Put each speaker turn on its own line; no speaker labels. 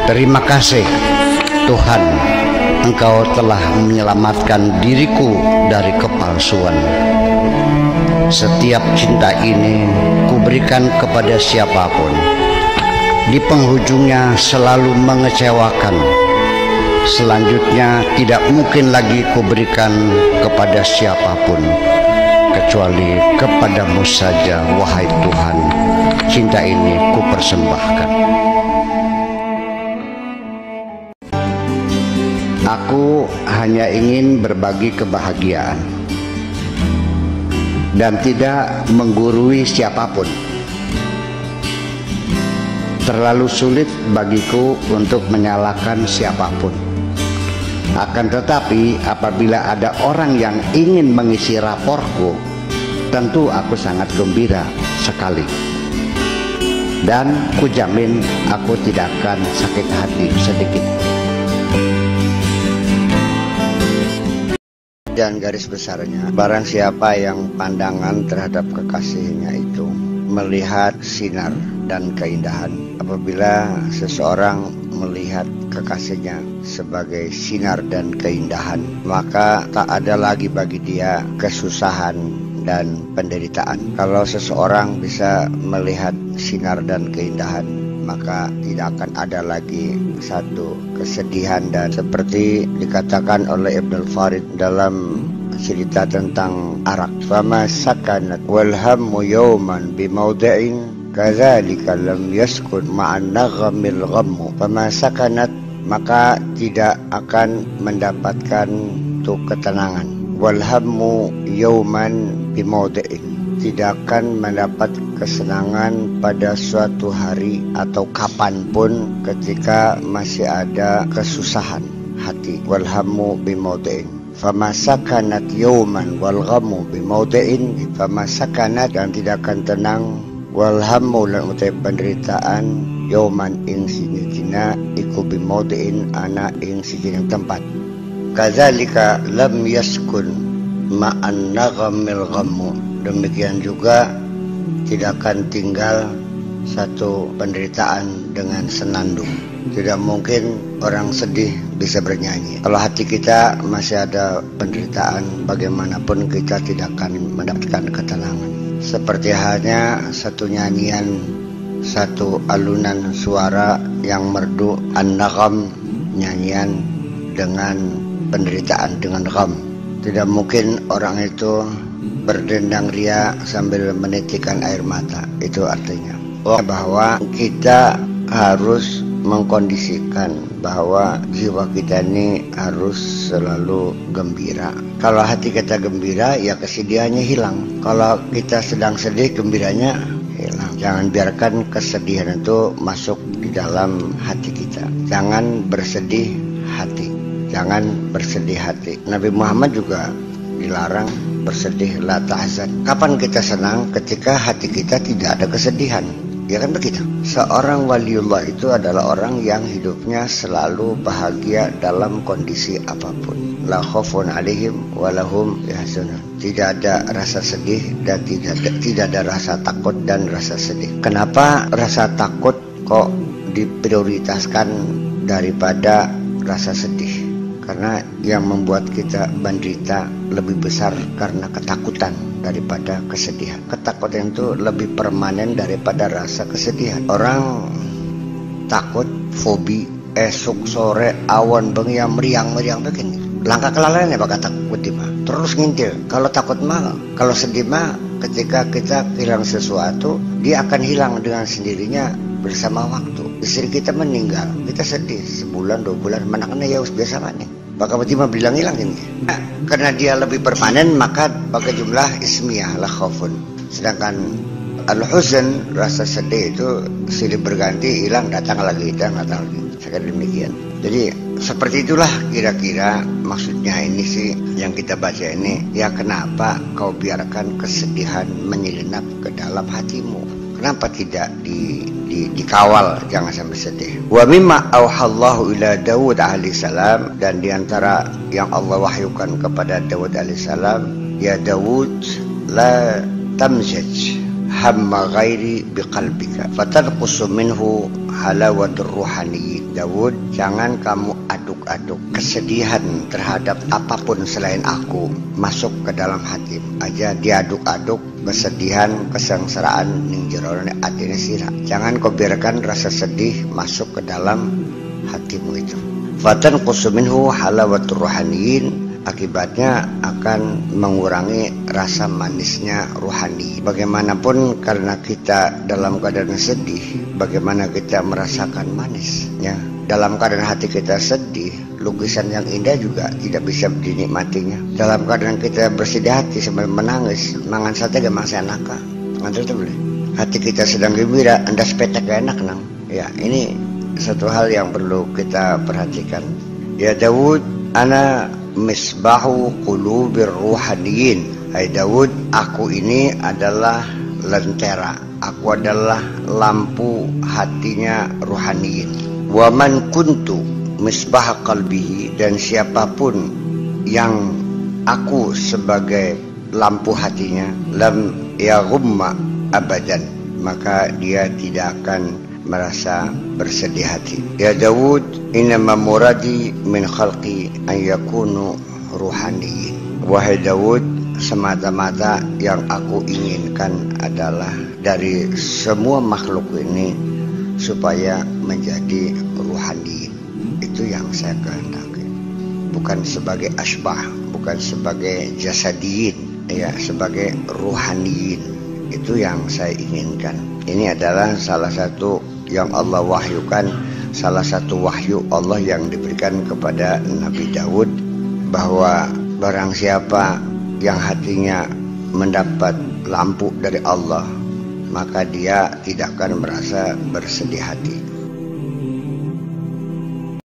Terima kasih Tuhan, Engkau telah menyelamatkan diriku dari kepalsuan. Setiap cinta ini kuberikan kepada siapapun, di penghujungnya selalu mengecewakan. Selanjutnya tidak mungkin lagi kuberikan kepada siapapun, kecuali kepadamu saja, wahai Tuhan. Cinta ini kupersembahkan. Aku hanya ingin berbagi kebahagiaan dan tidak menggurui siapapun. Terlalu sulit bagiku untuk menyalahkan siapapun. Akan tetapi apabila ada orang yang ingin mengisi raporku, tentu aku sangat gembira sekali. Dan kujamin aku tidak akan sakit hati sedikit. Dan garis besarnya, barang siapa yang pandangan terhadap kekasihnya itu melihat sinar dan keindahan. Apabila seseorang melihat kekasihnya sebagai sinar dan keindahan, maka tak ada lagi bagi dia kesusahan dan penderitaan. Kalau seseorang bisa melihat sinar dan keindahan, maka tidak akan ada lagi satu kesedihan. Dan seperti dikatakan oleh Ibnul Farid dalam cerita tentang arak, fama sakanat wal hammu yawman bimawdi'in kadzalika lam yaskun ma'an naghamil ghammu. Fama sakanat, maka tidak akan mendapatkan tuh ketenangan. Wal hammu yawman bimawdi'in, tidak akan mendapat kesenangan pada suatu hari atau kapanpun ketika masih ada kesusahan hati. Wal hammu bimawdi'in fama sakanat yawman wal ghammu bimawdi'in fama sakanat, dan tidak akan tenang wal hammu lan utai penderitaan yawman ing sijina iku bimawdi'in ana ing sijina tempat. Kadzalika lam yaskun ma'an naghamil ghammu, demikian juga tidak akan tinggal satu penderitaan dengan senandung. Tidak mungkin orang sedih bisa bernyanyi. Kalau hati kita masih ada penderitaan, bagaimanapun kita tidak akan mendapatkan ketenangan. Seperti halnya satu nyanyian, satu alunan suara yang merdu, an-nagham, nyanyian dengan penderitaan, dengan gham. Tidak mungkin orang itu berdendang ria sambil menitikkan air mata. Itu artinya bahwa kita harus mengkondisikan bahwa jiwa kita ini harus selalu gembira. Kalau hati kita gembira, ya kesedihannya hilang. Kalau kita sedang sedih, gembiranya hilang. Jangan biarkan kesedihan itu masuk di dalam hati kita. Jangan bersedih hati. Jangan bersedih hati. Nabi Muhammad juga dilarang bersedih, la tahzan. Kapan kita senang? Ketika hati kita tidak ada kesedihan. Ya kan begitu. Seorang waliullah itu adalah orang yang hidupnya selalu bahagia dalam kondisi apapun. La khaufun alaihim walahum yahzanun. Tidak ada rasa sedih dan tidak ada rasa takut dan rasa sedih. Kenapa rasa takut kok diprioritaskan daripada rasa sedih? Karena yang membuat kita menderita lebih besar karena ketakutan daripada kesedihan. Ketakutan itu lebih permanen daripada rasa kesedihan. Orang takut, fobi, esok sore awan bengi meriang begini. Langkah kelalaiannya bakal takut mah. Terus ngintil. Kalau takut mah, kalau sedih mah, ketika kita hilang sesuatu, dia akan hilang dengan sendirinya bersama waktu. Istri kita meninggal, kita sedih sebulan 2 bulan, manaknya ya biasa nih. Bakal tiba bilang hilang ini. Nah, karena dia lebih permanen, maka pakai jumlah ismiyah la khaufun. Sedangkan al-huzn, rasa sedih itu silih berganti, hilang datang lagi. Sekali demikian. Jadi seperti itulah kira-kira maksudnya ini sih yang kita baca ini. Ya kenapa kau biarkan kesedihan menyelinap ke dalam hatimu? Kenapa tidak dikawal, jangan sampai sedih. Wa mimma auhallahu ila Daud alaihi salam, dan diantara yang Allah wahyukan kepada Daud alaihi salam, ya Daud la tamjaj hamma ghairi biqalbika fatanqusu minhu halawatur ruhaniyyin. Daud, jangan kamu aduk-aduk kesedihan terhadap apapun selain aku masuk ke dalam hati. Aja diaduk-aduk kesedihan, kesengsaraan ning jero atine sira. Jangan kau biarkan rasa sedih masuk ke dalam hatimu itu. Fatanqusu minhu halawatur ruhaniyyin, akibatnya akan mengurangi rasa manisnya ruhani. Bagaimanapun karena kita dalam keadaan sedih, bagaimana kita merasakan manis ya. Dalam keadaan hati kita sedih, lukisan yang indah juga tidak bisa dinikmatinya. Dalam keadaan kita bersedih hati sambil menangis, mangan sate gak masih enak kah? Ngantar itu boleh. Hati kita sedang gembira, anda sepetak gak enak nang. Ya, ini satu hal yang perlu kita perhatikan. Ya Daud, ana misbahu qulubir ruhaniyin. Hai Daud, aku ini adalah lentera, aku adalah lampu hatinya ruhaniyin. Wa man kuntu misbah qalbihi, dan siapapun yang aku sebagai lampu hatinya, lam yaghumma abadan, maka dia tidak akan merasa bersedih hati. Ya Daud, innama muradi min khalqi an yakunu ruhaniyin. Wahai Daud, semata-mata yang aku inginkan adalah dari semua makhluk ini supaya menjadi ruhaniyin. Itu yang saya kehendaki. Bukan sebagai asbah, bukan sebagai jasadiyin, ya, sebagai ruhaniyin. Itu yang saya inginkan. Ini adalah salah satu yang Allah wahyukan, salah satu wahyu Allah yang diberikan kepada Nabi Daud, bahwa barang siapa yang hatinya mendapat lampu dari Allah, maka dia tidak akan merasa bersedih hati.